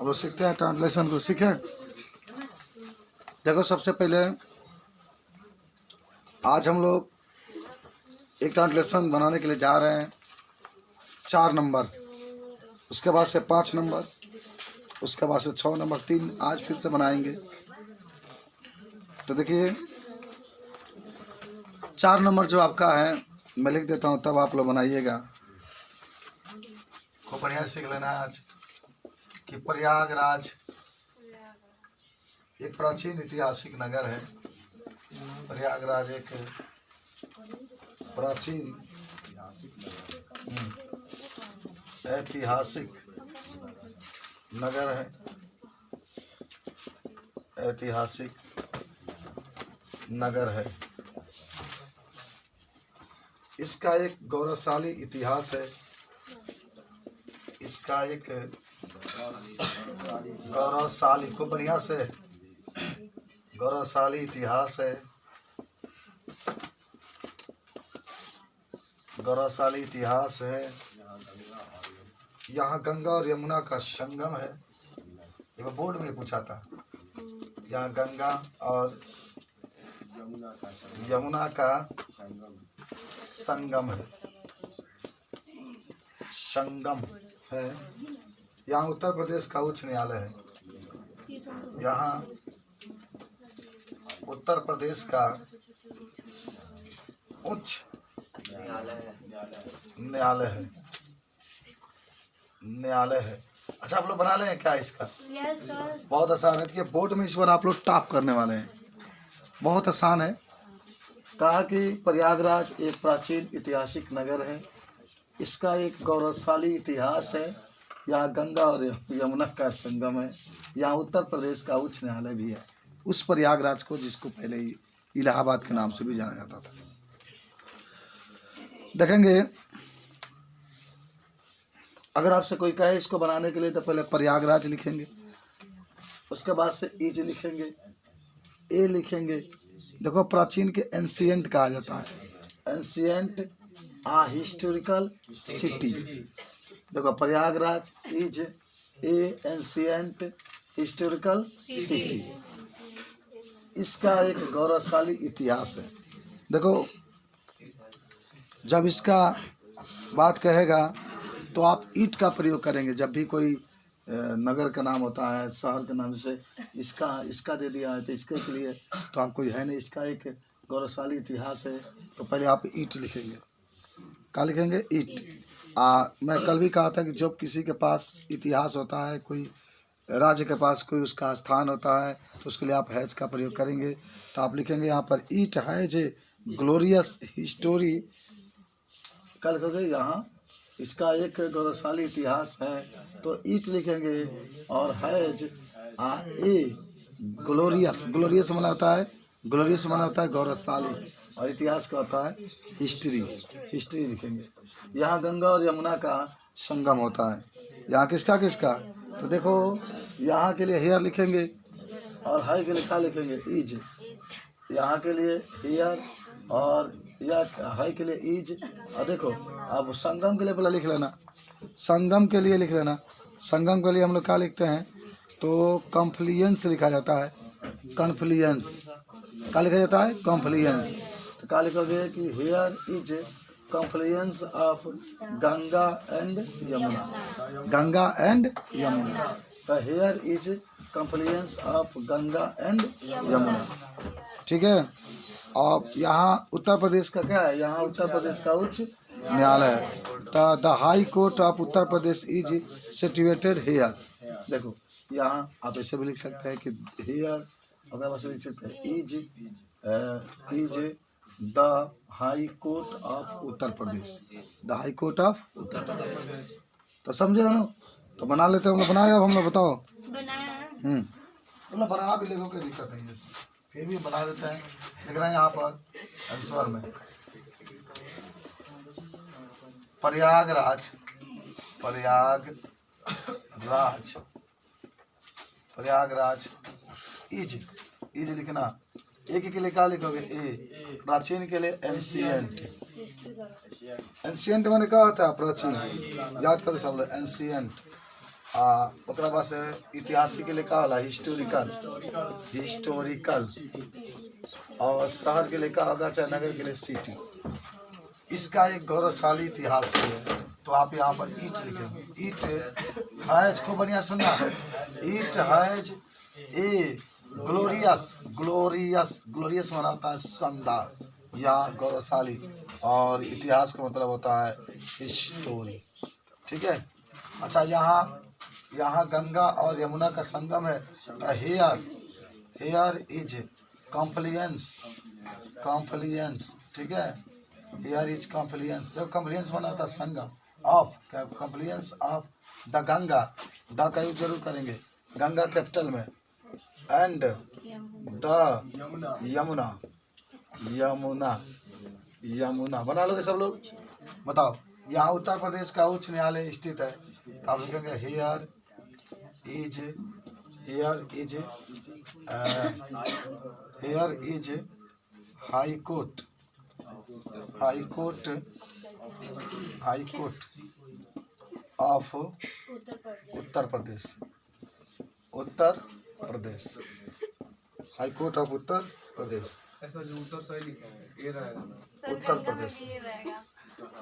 हम लोग सीखते हैं ट्रांसलेशन को। सीखे? देखो, सबसे पहले आज हम लोग एक ट्रांसलेशन बनाने के लिए जा रहे हैं। 4 नंबर, उसके बाद से 5 नंबर, उसके बाद से 6 नंबर, 3 आज फिर से बनाएंगे। तो देखिए 4 नंबर जो आपका है मैं लिख देता हूँ, तब आप लोग बनाइएगा। खूब बढ़िया सीख लेना आज कि प्रयागराज एक प्राचीन ऐतिहासिक नगर है। प्रयागराज एक प्राचीन ऐतिहासिक नगर है। ऐतिहासिक नगर है। इसका एक गौरवशाली इतिहास है। इसका एक गौरवशाली, खूब बढ़िया से, गौरवशाली इतिहास है। गौरवशाली इतिहास है। यहाँ गंगा और यमुना का संगम है। ये बोर्ड में पूछा था। यहाँ गंगा और यमुना का संगम है। संगम है। यहाँ उत्तर प्रदेश का उच्च न्यायालय है। यहाँ उत्तर प्रदेश का उच्च न्यायालय है। न्यायालय है। अच्छा, आप लोग बना लें क्या इसका? Yes sir. बहुत आसान है। ये बोर्ड में इस बार आप लोग टॉप करने वाले हैं। बहुत आसान है। कहा कि प्रयागराज एक प्राचीन ऐतिहासिक नगर है। इसका एक गौरवशाली इतिहास है। यहाँ गंगा और यमुना का संगम है। यहाँ उत्तर प्रदेश का उच्च न्यायालय भी है। उस प्रयागराज को जिसको पहले ही इलाहाबाद के नाम से भी जाना जाता था। देखेंगे, अगर आपसे कोई कहे इसको बनाने के लिए तो पहले प्रयागराज लिखेंगे, उसके बाद से ईज लिखेंगे, ए लिखेंगे। देखो, प्राचीन के एंशिएंट कहा जाता है। Ancient historical city. देखो, Prayagraj is a ancient historical city. इसका एक गौरवशाली इतिहास है। देखो, जब इसका बात कहेगा तो आप ईट का प्रयोग करेंगे। जब भी कोई नगर का नाम होता है, शहर के नाम से इसका दे दिया है तो इसके के लिए तो आप कोई है नहीं। इसका एक गौरवशाली इतिहास है। तो पहले आप ईट लिखेंगे। क्या लिखेंगे? ईट। मैं कल भी कहा था कि जब किसी के पास इतिहास होता है, कोई राज्य के पास कोई उसका स्थान होता है, तो उसके लिए आप हैज का प्रयोग करेंगे। तो आप लिखेंगे यहाँ पर ईट हैज ए ग्लोरियस हिस्टोरी। कल कहोगे यहाँ इसका एक गौरवशाली इतिहास है, तो ईट लिखेंगे। और हैज ए ग्लोरियस, ग्लोरियस माना होता है, ग्लोरियस माना होता है गौरवशाली, और इतिहास का होता है हिस्ट्री। हिस्ट्री लिखेंगे। यहाँ गंगा और यमुना का संगम होता है। यहाँ किसका किसका? तो देखो, यहाँ के लिए हेयर लिखेंगे और हाई के लिए क्या लिखेंगे? ईज। यहाँ के लिए हेयर और या हाई के लिए ईज। और देखो, अब संगम के लिए पहले लिख लेना। संगम के लिए लिख लेना। संगम के लिए हम लोग क्या लिखते हैं? तो कॉन्फ्लुएंस लिखा जाता है। कॉन्फ्लुएंस क्या लिखा जाता है? कॉन्फ्लुएंस। तो क्या लिखोगे कि here is confluence of Ganga and Yamuna. Ganga and Yamuna. तो here is confluence of Ganga and Yamuna. ठीक है। और यहाँ उत्तर प्रदेश का क्या है? यहाँ उत्तर प्रदेश का उच्च न्यायालय है। The high court of Uttar Pradesh is situated here. देखो, यहाँ आप ऐसे भी लिख सकते हैं कि हेयर, अगर वैसे लिख सकते हैं is the high court of Uttar Pradesh. The high court of Uttar Pradesh. तो समझे ना? तो बना लेते हैं। हम लोग बनाए। अब हम लोग बताओ। तुम लोग बना भी लेगो, कोई दिक्कत नहीं है। फिर भी बना देते हैं। लिख रहे हैं यहाँ पर आंसर में प्रयागराज। प्रयागराज। प्रयागराज इज। इज लिखना। एक के लिए क्या लिखोगे? ए। प्राचीन के लिए एंशिएंट। एंशिएंट माने क्या होता है? प्राचीन। याद करो सब लोग। एंशिएंट ओकरा बाद से इतिहासी के लिए का होला हिस्टोरिकल, हिस्टोरिकल। और शहर के लिए का होगा, चाहे नगर के लिए सिटी। इसका एक गौरवशाली इतिहास भी है। तो आप यहाँ पर ईट लिखेंगे। ईट हैज, खूब बढ़िया सुनना, it has a glorious, glorious, glorious माना होता है शानदार या गौरवशाली, और इतिहास का मतलब होता है हिस्टोरी। ठीक है। अच्छा, यहाँ गंगा और यमुना का संगम है। तो हेयर इज कॉम्प्लियंस, कॉम्प्लियंस। ठीक है, हेयर इज कॉम्प्लियंस। देखो कॉम्प्लियंस माना होता है संगम, of, compliance of the Ganga. The का यूज जरूर करेंगे, गंगा कैपिटल में, एंड द यमुना, यमुना, यमुना बना लोगे सब लोग। बताओ, यहाँ उत्तर प्रदेश का उच्च न्यायालय स्थित है। तो आप लिखेंगे here is, here is, here is high court, high court, high court of Uttar Pradesh, Uttar Pradesh, high court of Uttar Pradesh. ऐसा जो उत्तर सही लिखा है ये रहेगा। उत्तर प्रदेश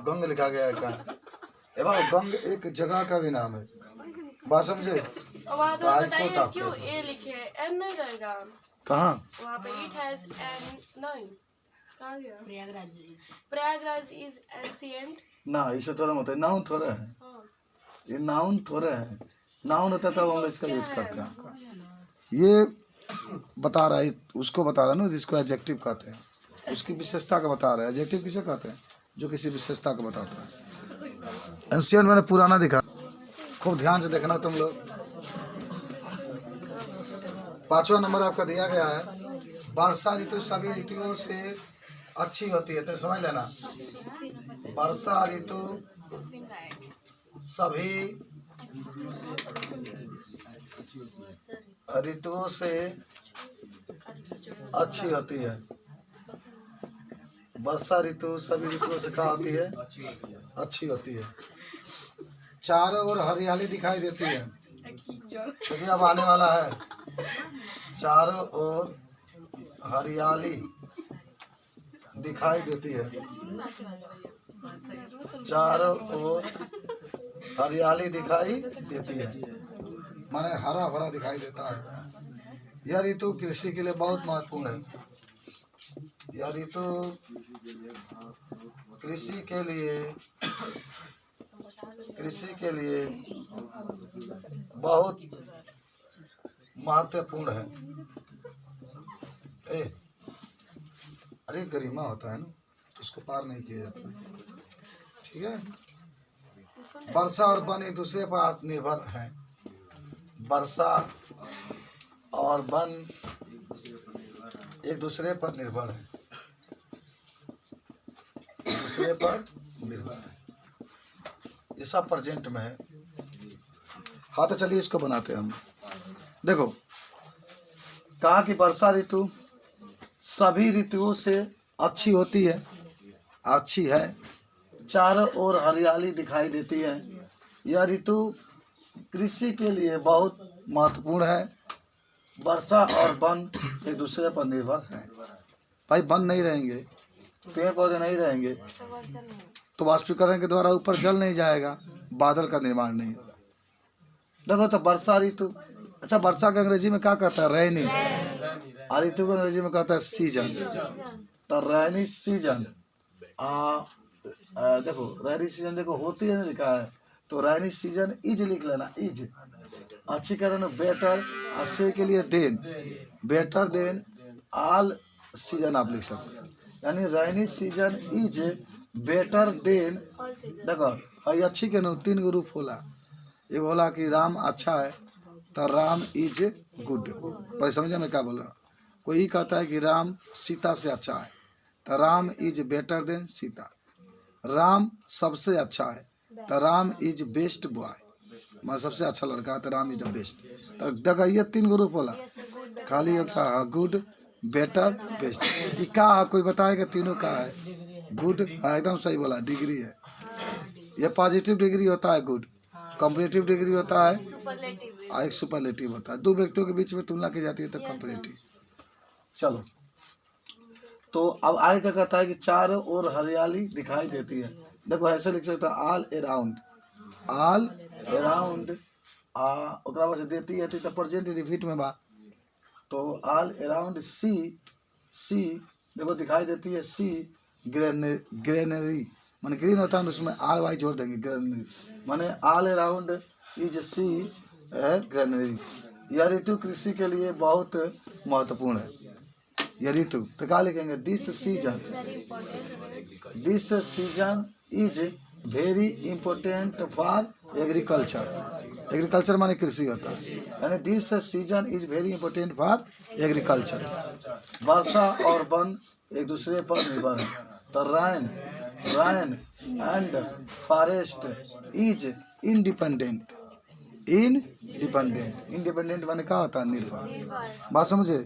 गंग लिखा गया है कहाँ? एवं गंग एक जगह का भी नाम है, बात समझे? वहाँ तो बताइए क्यों ए लिखे है, एन नहीं रहेगा कहाँ? वहाँ पे। इट हैज एन नहीं, कहाँ गया? प्रयागराज। Prayagraj is ancient. ना, इसे थोड़ा होता है, नाउन थोड़ा है, हाँ। ये नाउन थोड़ा है। नाउन होता है तब हम इसका यूज करते हैं। ये बता रहा है, उसको बता रहा है ना जिसको एडजेक्टिव कहते हैं, उसकी विशेषता का बता रहा है। एडजेक्टिव किसे कहते हैं? जो किसी विशेषता को बताता है। एंशिएंट मैंने पुराना दिखा, खूब ध्यान से देखना तुम लोग। 5वां नंबर आपका दिया गया है, वर्षा ऋतु सभी ऋतुओं से अच्छी होती है। तो समझ लेना, वर्षा ऋतु सभी ऋतुओं से अच्छी होती है। वर्षा ऋतु सभी ऋतुओं से क्या होती है? अच्छी होती है। चारों ओर हरियाली दिखाई देती है, क्योंकि अब आने वाला है। चारों ओर हरियाली दिखाई देती है, चारों ओर हरियाली दिखाई देती है, माने हरा भरा दिखाई देता है। यह ऋतु कृषि के लिए बहुत महत्वपूर्ण है। यह ऋतु कृषि के लिए बहुत महत्वपूर्ण है। अरे गरिमा होता है ना, तो उसको पार नहीं किया जाता। ठीक है। वर्षा और वन एक दूसरे पर निर्भर हैं। वर्षा और वन एक दूसरे पर निर्भर है, एक दूसरे पर निर्भर है। ये सब प्रेजेंट में है। हाँ, तो चलिए इसको बनाते हैं हम। देखो, कहा कि वर्षा ऋतु सभी ऋतुओं से अच्छी होती है, अच्छी है। चारों ओर हरियाली दिखाई देती है। यह ऋतु कृषि के लिए बहुत महत्वपूर्ण है। वर्षा और वन एक दूसरे पर निर्भर है। भाई वन नहीं रहेंगे, पेड़ पौधे नहीं रहेंगे, तो वाष्पीकरण के द्वारा ऊपर जल नहीं जाएगा, बादल का निर्माण नहीं होगा। देखो, तो वर्षा ऋतु, अच्छा वर्षा के अंग्रेजी में क्या कहता है? रेनी। और ऋतु को अंग्रेजी में कहता है सीजन। तो रेनी सीजन, देखो रेनी सीजन देखो होती है ना लिखा है, तो रेनी सीजन इज लिख लेना। इज अच्छी कारण बेटर, से के लिए than, better than all season आप लिख सकते हैं। यानी rainy season is better than. देखो, ये अच्छी के नो 3 गो रूप होला। एक होला कि राम अच्छा है, तो राम इज गुड। पर समझे मैं क्या बोल रहा हूँ? कोई कहता है कि राम सीता से अच्छा है, तो Ram is better then Sita. Ram सबसे अच्छा है, तो राम इज बेस्ट बॉय, मतलब सबसे अच्छा लड़का है, तो राम इज द बेस्ट। तो देखो, ये 3 गो रूप होला, खाली गुड, बेटर, बेस्ट। ये क्या है? कोई बताएगा तीनों का है? गुड, हाँ एकदम सही बोला, डिग्री है। ये पॉजिटिव डिग्री होता है गुड। कंपैरेटिव डिग्री होता है सुपरलेटिव और एक सुपरलेटिव होता है। दो व्यक्तियों के बीच में तुलना की जाती है तो कंपैरेटिव। चलो, तो अब आगे क्या कहता है कि चारों ओर हरियाली दिखाई देती है। देखो ऐसे लिख सकते हैं ऑल अराउंड, ऑल अराउंड ओकरा बाद से देती है तो प्रेजेंट रिपीट में बा, तो ऑल अराउंड सी, सी देखो दिखाई देती है सी ग्रेनरी, माने ग्रीन होता है उसमें आर वाई जोड़ देंगे, ग्रेनरी माने all around is sea granary. यह ऋतु कृषि के लिए बहुत महत्वपूर्ण है। यह ऋतु तो क्या लिखेंगे, this season is very important for agriculture. Agriculture माने कृषि होता है, यानी this season is very important for agriculture. वर्षा और वन एक दूसरे पर निर्भर है। तो rain and forest is independent. Independent माने क्या होता है, निर्भर। बात समझे,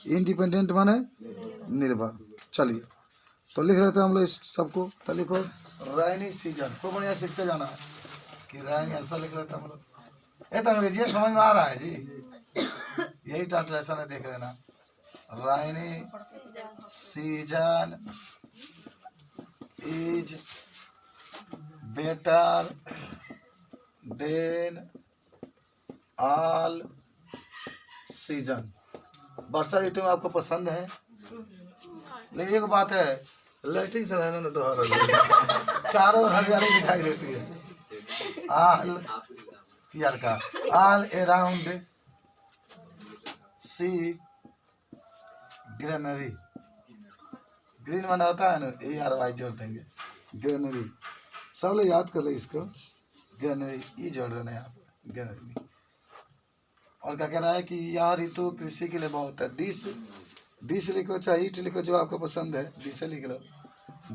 इंडिपेंडेंट माने निर्भर। चलिए तो लिख लेते हैं हम लोग इस सबको। तो लिखो राइनी सीजन, खूब बढ़िया सीखते जाना है कि राइनी आंसर लिख लेते हैं हम लोग। ये तो अंग्रेजी समझ में आ रहा है जी, यही ट्रांसलेशन है, देख लेना। Rainy season is better than all season. वर्षा ऋतु में आपको पसंद है, लेकिन एक बात है, लाइटिंग से रहने में दोहरा चारों ओर हरियाली दिखाई देती है। ऑल यार का ऑल अराउंड सी ग्रीनरी, ग्रीन माना होता है ना, ए आर वाई जोड़ देंगे, ग्रीनरी। सब लोग याद कर ले इसको, ग्रीनरी ई जोड़ देना है आप, ग्रीनरी। और क्या कह रहा है कि यह ऋतु कृषि के लिए बहुत है। दिस लिखो चाहे ईट लिखो, जो आपको पसंद है, दिस लिख लो।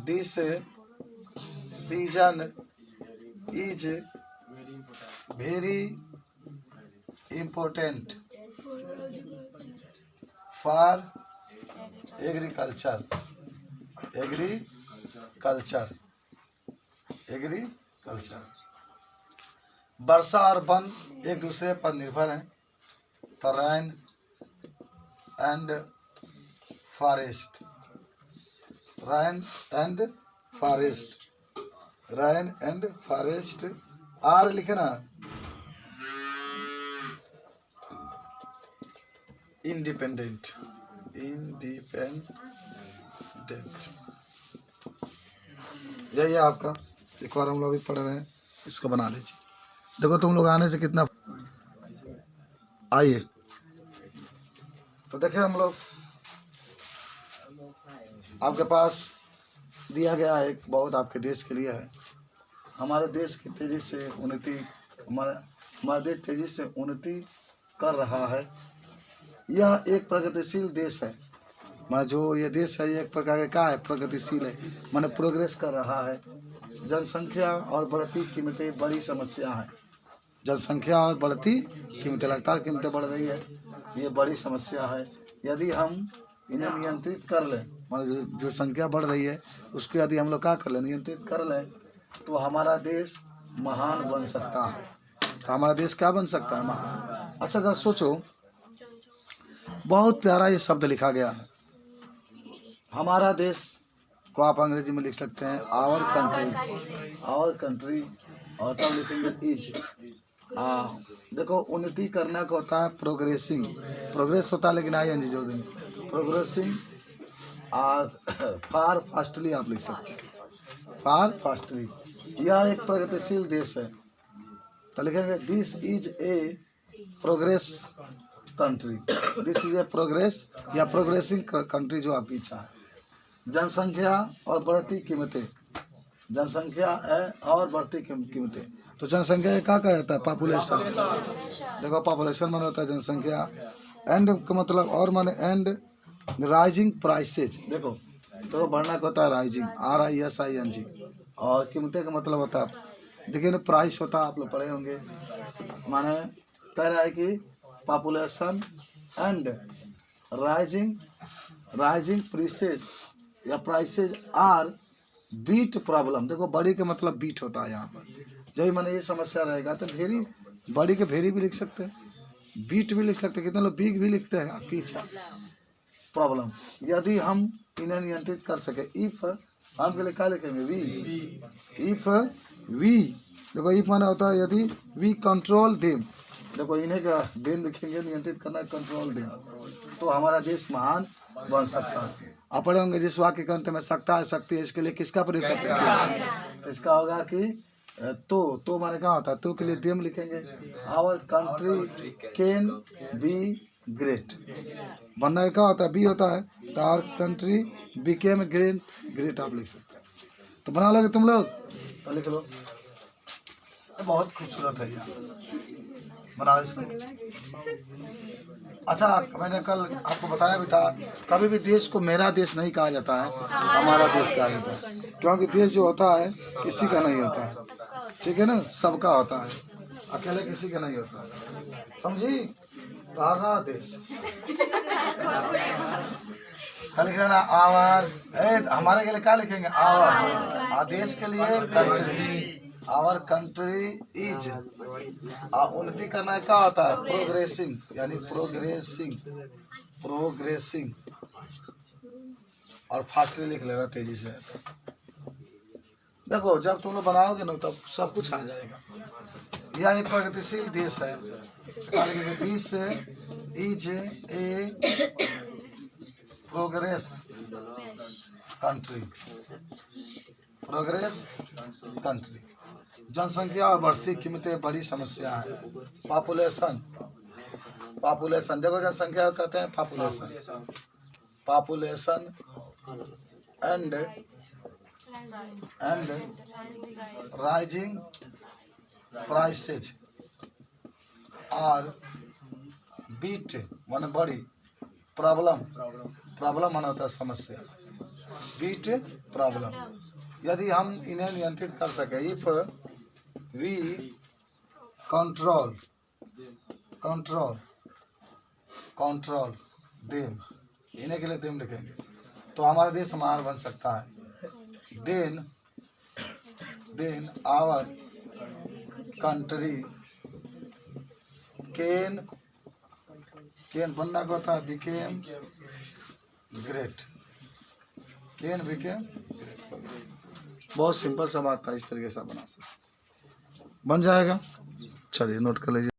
This season is very important for agriculture. वर्षा और वन एक दूसरे पर निर्भर हैं। तो रैन एंड फॉरेस्ट आर लिखना इंडिपेंडेंट। यही है आपका। एक बार हम लोग अभी पढ़ रहे हैं, इसको बना लीजिए। देखो तुम लोग आने से कितना आइए। तो देखें हम लोग, आपके पास दिया गया है, एक बहुत आपके देश के लिए है। हमारे देश की तेजी से उन्नति, हमारा देश तेजी से उन्नति कर रहा है। यह एक प्रगतिशील देश है। माने जो ये देश है, ये एक प्रकार का क्या है, प्रगतिशील है, माने प्रोग्रेस कर रहा है। जनसंख्या और बढ़ती कीमतें बड़ी समस्या है। जनसंख्या और बढ़ती कीमतें, लगातार कीमतें बढ़ रही है, ये बड़ी समस्या है। यदि हम इन्हें नियंत्रित कर लें, माने जो संख्या बढ़ रही है उसको यदि हम लोग क्या कर लें, नियंत्रित कर लें, तो हमारा देश महान बन सकता है। तो हमारा देश क्या बन सकता है, महान। अच्छा जरा सोचो, बहुत प्यारा ये शब्द लिखा गया है, हमारा देश को आप अंग्रेजी में लिख सकते हैं आवर कंट्री, और तब लिखेंगे इज। देखो उन्नति करना का होता है प्रोग्रेसिंग, प्रोग्रेस होता है लेकिन आई जोड़ देंगे, प्रोग्रेसिंग। और फार फास्टली आप लिख सकते हैं, फार फास्टली। यह एक प्रगतिशील देश है। तो लिखेंगे this is a progress country, this is a progress या प्रोग्रेसिंग कंट्री, जो आपकी इच्छा है। जनसंख्या और बढ़ती कीमतें, जनसंख्या है और बढ़ती कीमतें। तो जनसंख्या क्या कहता है, पॉपुलेशन। देखो पॉपुलेशन माने होता है जनसंख्या, एंड का मतलब और माने एंड राइजिंग प्राइसेज। देखो तो बढ़ना का होता है राइजिंग, RISING, और कीमतें का मतलब होता है, देखिए ना प्राइस होता है, आप लोग पढ़े होंगे। माने कह रहा है कि पॉपुलेशन एंड राइजिंग प्राइसेज या प्राइसेज आर बीट प्रॉब्लम। देखो बड़ी का मतलब बीट होता है यहाँ पर, जब भी मैंने ये समस्या रहेगा तो भेरी, बड़ी के भेरी भी लिख सकते हैं, बीट भी लिख सकते हैं, कितने लोग बिग भी लिखते हैं, आपकी इच्छा। प्रॉब्लम, यदि हम इन्हें नियंत्रित कर सके, इफ हम के लिए क्या लिखेंगे, वी, इफ वी, देखो इफ माना होता है यदि वी कंट्रोल देम, देखो इन्हें का देन लिखेंगे, नियंत्रित करना, कंट्रोल देम, तो हमारा देश महान बन सकता है। आप पढ़े होंगे जिस वाक्य के अंत में सकता है, शक्ति है, इसके लिए किसका प्रयोग करते हैं, तो इसका होगा कि तो माने क्या होता है, तो के लिए देम लिखेंगे, our country can be great, बनना क्या होता है, बी होता है, तो आवर कंट्री बिकेम ग्रेट आप लिख सकते हैं। तो बना लोगे तुम लोग, तो लिख लो, बहुत खूबसूरत है यार, बनाओ इसको। अच्छा, मैंने कल आपको बताया भी था, कभी भी देश को मेरा देश नहीं कहा जाता है, हमारा देश कहा जाता है, क्योंकि देश जो होता है किसी का नहीं होता है, ठीक है ना, सबका होता है, अकेले किसी का नहीं होता है, समझी, हमारा देश क्या लिख ना, आवर, हमारे के लिए क्या लिखेंगे, आवर, देश के लिए कंट्री, आवर कंट्री इज, उन्नति करना क्या होता है, प्रोग्रेसिंग, यानी प्रोग्रेसिंग, और फास्टली लिख लेना, तेजी से। देखो जब तुम लोग बनाओगे ना तब सब कुछ आ जाएगा। यह एक प्रगतिशील देश है, this is a progress country, जनसंख्या और बढ़ती कीमतें बड़ी समस्या है। पॉपुलेशन, देखो जनसंख्या कहते हैं पॉपुलेशन एंड राइजिंग प्राइसेज और बीट माने बड़ी, प्रॉब्लम माना होता है समस्या, बीट प्रॉब्लम, यदि हम इन्हें नियंत्रित कर सके, इफ वी कंट्रोल देम, इन्हें के लिए देम लिखेंगे, तो हमारा देश महान बन सकता है। देन आवर कंट्री कैन बनना का होता है बिकेम ग्रेट, बहुत सिंपल सा बात था, इस तरीके से बना सकते, बन जाएगा। चलिए नोट कर लीजिए।